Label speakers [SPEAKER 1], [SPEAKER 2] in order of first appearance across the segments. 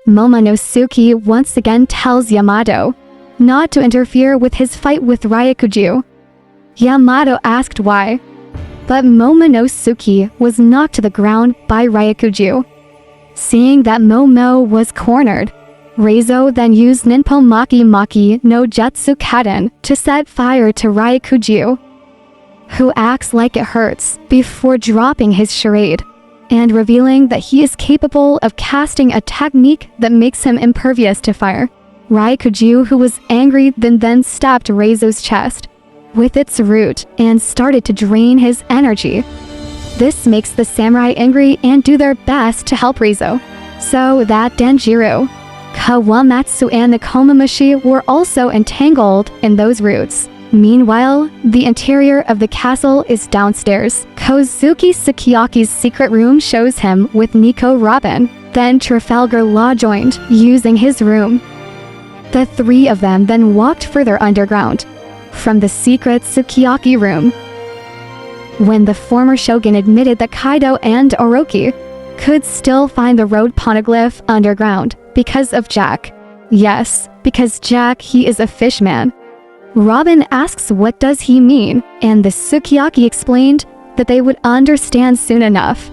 [SPEAKER 1] Momonosuke once again tells Yamato not to interfere with his fight with Ryakuju. Yamato asked why, but Momonosuke was knocked to the ground by Ryakuju. Seeing that Momo was cornered, Reizo then used Ninpo Maki Maki no Jutsu Kaden to set fire to Ryakuju, who acts like it hurts before dropping his charade and revealing that he is capable of casting a technique that makes him impervious to fire. Ryakuju, who was angry, then stabbed Reizo's chest with its root and started to drain his energy. This makes the samurai angry and do their best to help Reizo, so that Denjiro, Kawamatsu and the Komamushi were also entangled in those roots. Meanwhile, the interior of the castle is downstairs. Kozuki Sukiyaki's secret room shows him with Nico Robin. Then Trafalgar Law joined, using his room. The three of them then walked further underground, from the secret Sukiyaki room. When the former shogun admitted that Kaido and Orochi could still find the road poneglyph underground because of Jack. Yes, because Jack, he is a fishman. Robin asks what does he mean, and the Sukiyaki explained that they would understand soon enough.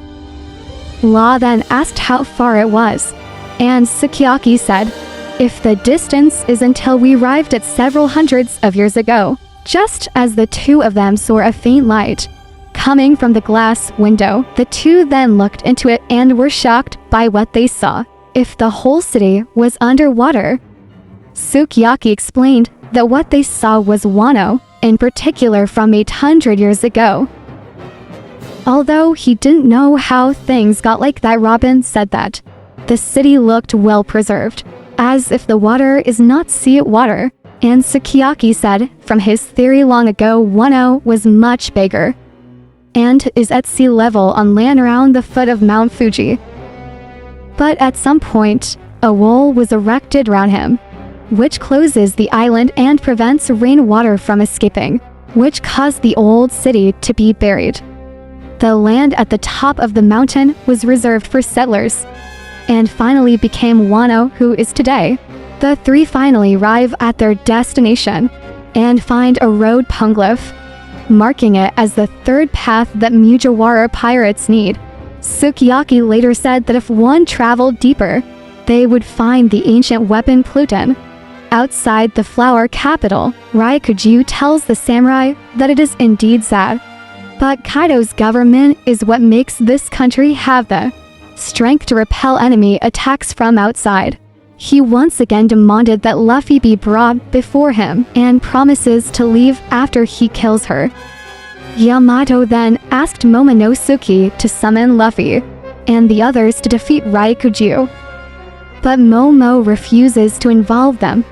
[SPEAKER 1] Law then asked how far it was, and Sukiyaki said, if the distance is until we arrived at several hundreds of years ago, just as the two of them saw a faint light coming from the glass window. The two then looked into it and were shocked by what they saw. If the whole city was underwater, Sukiyaki explained that what they saw was Wano, in particular from 800 years ago. Although he didn't know how things got like that, Robin said that the city looked well preserved, as if the water is not sea water, and Sukiyaki said from his theory long ago Wano was much bigger and is at sea level on land around the foot of Mount Fuji. But at some point, a wall was erected around him, which closes the island and prevents rainwater from escaping, which caused the old city to be buried. The land at the top of the mountain was reserved for settlers, and finally became Wano, who is today. The three finally arrive at their destination and find a road poneglyph, marking it as the third path that Mujiwara pirates need. Sukiyaki later said that if one traveled deeper, they would find the ancient weapon Pluton. Outside the flower capital, Ryakuju tells the samurai that it is indeed sad, but Kaido's government is what makes this country have the strength to repel enemy attacks from outside. He once again demanded that Luffy be brought before him and promises to leave after he kills her. Yamato then asked Momonosuke to summon Luffy and the others to defeat Ryakuju, but Momo refuses to involve them.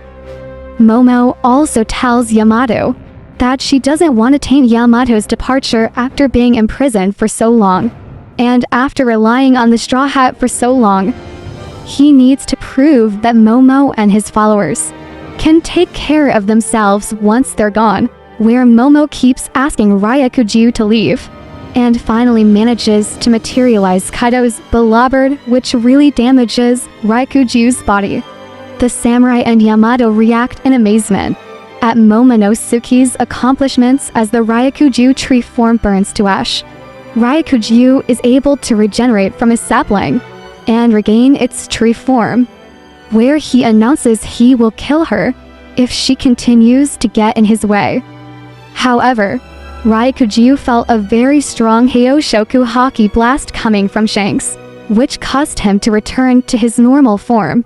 [SPEAKER 1] Momo also tells Yamato that she doesn't want to taint Yamato's departure after being imprisoned for so long, and after relying on the Straw Hat for so long. He needs to prove that Momo and his followers can take care of themselves once they're gone, where Momo keeps asking Ryakuju to leave, and finally manages to materialize Kaido's Balabbard, which really damages Ryakuju's body. The samurai and Yamato react in amazement at Momonosuke's accomplishments as the Ryakuju tree form burns to ash. Ryakuju is able to regenerate from his sapling and regain its tree form, where he announces he will kill her if she continues to get in his way. However, Ryakuju felt a very strong Hyoshoku Haki blast coming from Shanks, which caused him to return to his normal form.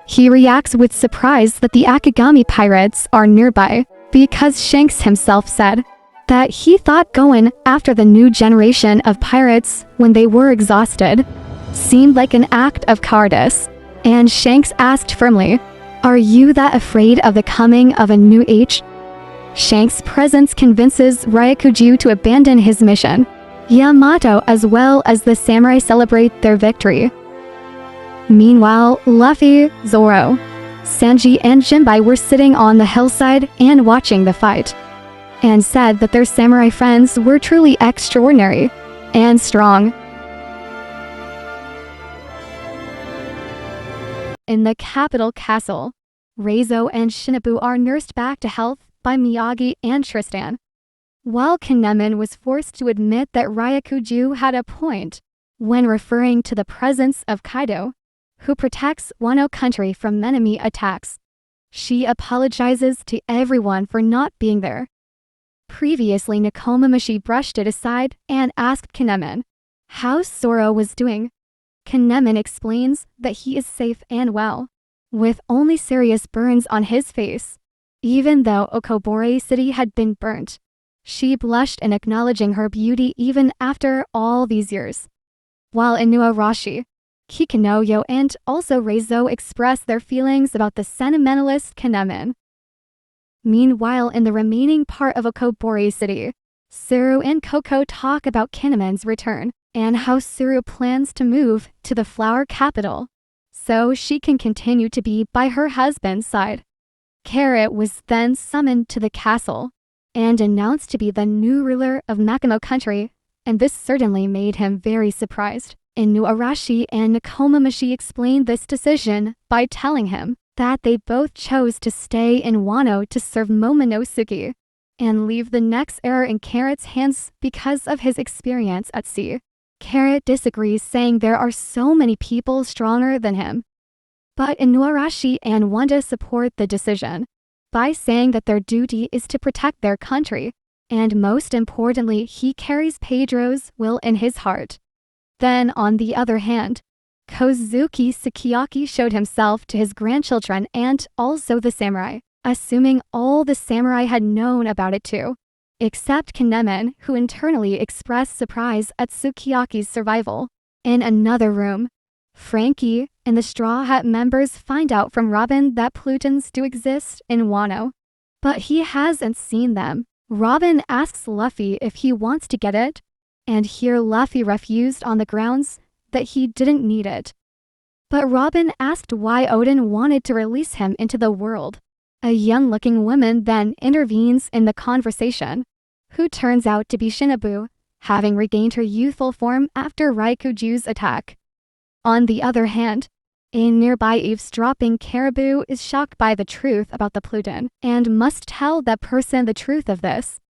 [SPEAKER 1] He reacts with surprise that the Akagami pirates are nearby, because Shanks himself said that he thought going after the new generation of pirates when they were exhausted seemed like an act of cowardice, and Shanks asked firmly, "Are you that afraid of the coming of a new age?" Shanks' presence convinces Ryakuju to abandon his mission. Yamato as well as the samurai celebrate their victory. Meanwhile, Luffy, Zoro, Sanji and Jinbei were sitting on the hillside and watching the fight, and said that their samurai friends were truly extraordinary and strong. In the capital castle, Reizo and Shinobu are nursed back to health by Miyagi and Tristan, while Kinemon was forced to admit that Ryakuju had a point when referring to the presence of Kaido, who protects Wano country from enemy attacks. She apologizes to everyone for not being there. Previously, Nekomamushi brushed it aside and asked Kinemon how Zoro was doing. Kinemon explains that he is safe and well, with only serious burns on his face. Even though Okobore City had been burnt, she blushed in acknowledging her beauty even after all these years. While Inuarashi, Kikinoyo and also Reizo express their feelings about the sentimentalist Kinemon. Meanwhile, in the remaining part of Okobore City, Suru and Koko talk about Kinemon's return and how Suru plans to move to the flower capital so she can continue to be by her husband's side. Carrot was then summoned to the castle and announced to be the new ruler of Makino country, and this certainly made him very surprised. Inuarashi and Nekomamushi explained this decision by telling him that they both chose to stay in Wano to serve Momonosuke and leave the next era in Carrot's hands because of his experience at sea. Carrot disagrees, saying there are so many people stronger than him. But Inuarashi and Wanda support the decision by saying that their duty is to protect their country, and most importantly, he carries Pedro's will in his heart. Then, on the other hand, Kozuki Sukiyaki showed himself to his grandchildren and also the samurai, assuming all the samurai had known about it too, except Kinemon, who internally expressed surprise at Sukiyaki's survival. In another room, Frankie and the Straw Hat members find out from Robin that Plutons do exist in Wano, but he hasn't seen them. Robin asks Luffy if he wants to get it, and here Luffy refused on the grounds that he didn't need it. But Robin asked why Odin wanted to release him into the world. A young-looking woman then intervenes in the conversation, who turns out to be Shinobu, having regained her youthful form after Raikuju's attack. On the other hand, a nearby eavesdropping caribou is shocked by the truth about the Pluton and must tell that person the truth of this.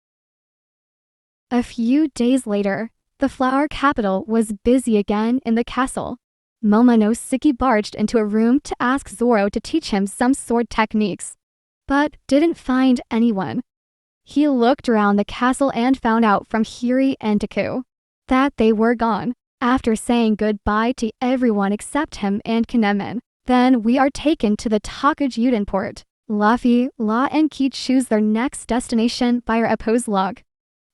[SPEAKER 1] A few days later, the flower capital was busy again in the castle. Momonosuke barged into a room to ask Zoro to teach him some sword techniques, but didn't find anyone. He looked around the castle and found out from Hiri and Deku that they were gone. After saying goodbye to everyone except him and Kinemon, then we are taken to the Takajuden port. Luffy, Law, and Kid choose their next destination via a pose log.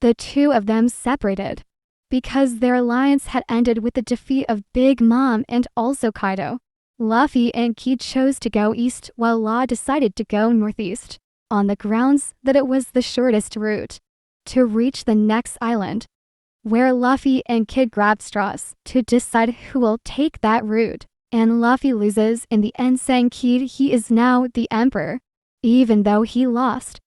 [SPEAKER 1] The two of them separated because their alliance had ended with the defeat of Big Mom and also Kaido. Luffy and Kid chose to go east while Law decided to go northeast, on the grounds that it was the shortest route to reach the next island, where Luffy and Kid grabbed straws to decide who will take that route. And Luffy loses in the end, saying Kid he is now the emperor, even though he lost.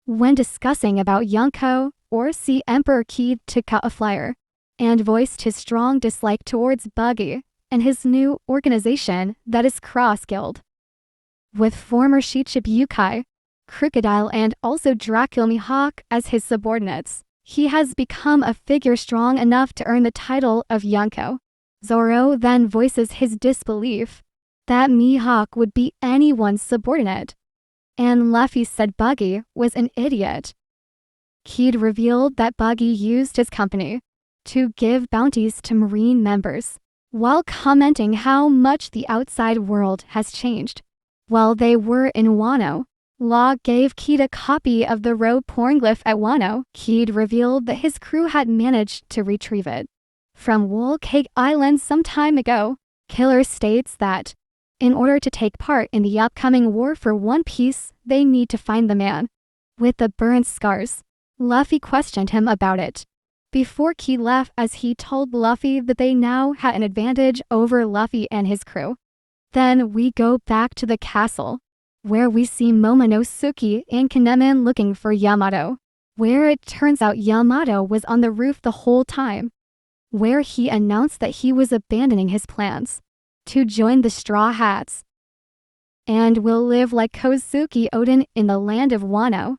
[SPEAKER 1] When discussing about Yonko, see Emperor Kid took out a flyer and voiced his strong dislike towards Buggy and his new organization that is Cross Guild, with former Shichibukai, Crocodile and also Dracula Mihawk as his subordinates. He has become a figure strong enough to earn the title of Yonko. Zoro then voices his disbelief that Mihawk would be anyone's subordinate, and Luffy said Buggy was an idiot. Kid revealed that Buggy used his company to give bounties to Marine members, while commenting how much the outside world has changed. While they were in Wano, Law gave Kid a copy of the road pornglyph at Wano. Kid revealed that his crew had managed to retrieve it from Whole Cake Island some time ago. Killer states that in order to take part in the upcoming war for One Piece, they need to find the man with the burnt scars. Luffy questioned him about it before Kid left, as he told Luffy that they now had an advantage over Luffy and his crew. Then we go back to the castle, where we see Momonosuke and Kinemon looking for Yamato, where it turns out Yamato was on the roof the whole time, where he announced that he was abandoning his plans to join the Straw Hats. and will live like Kozuki Odin in the land of Wano.